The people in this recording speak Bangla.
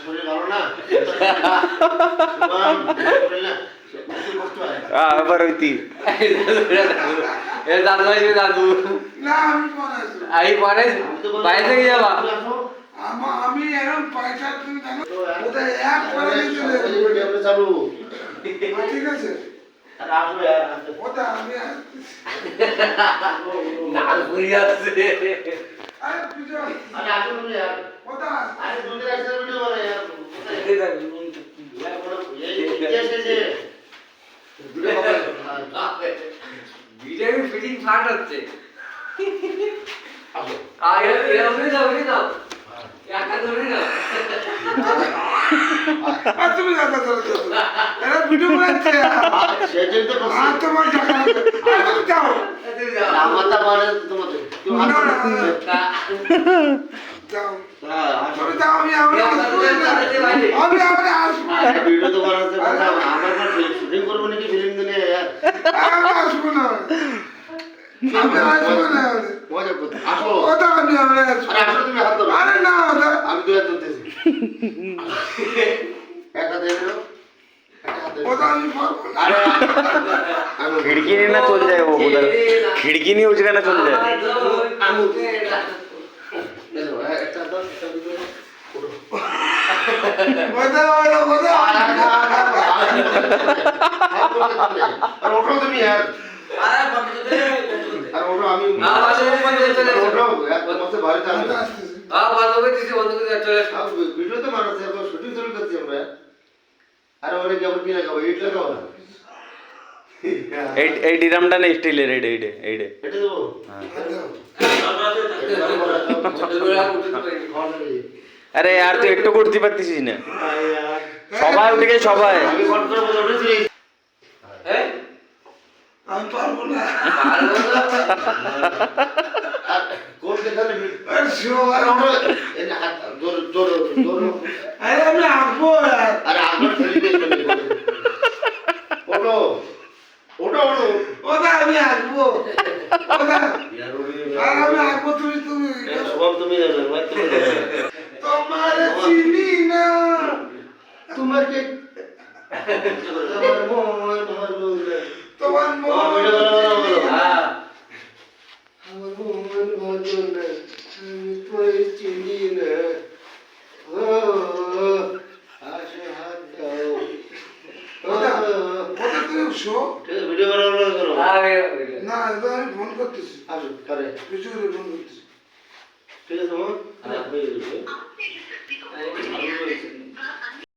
শরীর ভালো না আবার হইতি দাদু আসবে দাদু না আমি পরে বাইরে থেকে যাবা আমি এরকম পয়সা তুমি জানো ওটা এক করে চলে চালু ঠিক আছে আসবে ওটা আমি না ঘুরি আসছে আরে পিছন আরে আসুন यार ওটা আরে দুধের একটা ভিডিও বলে यार ভিডিও ফিটিং ফাট হচ্ছে আসো এরকমই দাও একা ধরে না আর তুমি যাতা চলে এরা ভিডিও বানাচ্ছে সেটাই তো কথা আর তোমার টাকা তুমি যাও আমারটা বলে তোমাদের তুমি না, না, আসো না। যাও হ্যাঁ আসো তুমি যাও আমি আসবো ভিডিও তো বানাতে কথা আমার পর শুটিং করব নাকি ফিল্ম দিনে यार আমি আসবো না আমি আসবো না মজা করতে আসো ওটা আমি আসবো আরে আসো তুমি হাত ধরো আরে না ওটা আমি তো হাত ধরতেছি একটা দেন ওটা আমি পারবো না আরে खिड़की नहीं ना चल जाए वो उधर खिड़की नहीं उस ना चल जाए দেখো একটা দাও একটা ভিডিও ওটা আর ওঠো তুমি यार আরে বন্ধ করে আর ওঠো আমি না বন্ধ করে চলে ওঠো একদম মতে ভারী চাপ বন্ধ করে দিছি বন্ধ করে চলে সব ভিডিও তো মারছে তো শুটিং শুরু করছি আমরা আরে ওরে কেবল কি লাগাবো ইট লাগাবো না এই ডিরামটা না স্টিলের এইডে এটা দেবো আরে यार তুই একটু করতে পারতিস না সবাই উঠে গেছে সবাই আমি ফোন করে বলে উঠেছি হ্যাঁ আমি পারবো না কোন দেখালে আরে শিবা আর আমরা এই হাত জোর জোর জোর আরে আমি আসবো আরে আমরা ফেলি দিয়ে ওঠো ওঠো ওঠো ওটা আমি আসবো ওটা यार ওরে আর আমি আসবো তুমি সব তুমি জানো ভাই তুমি তোমার চিনি না তোমার কে তোমার মন ভালো না তোমার মন হ্যাঁ আমার মন ভালো না আমি তোর চিনি না ও আসে হাত দাও ওটা তুমি শো ভিডিও বানানো করো না এটা আমি ফোন করতেছি আসো করে পিছনে ফোন করতেছি ঠিক আছে মা হয়ে গেছে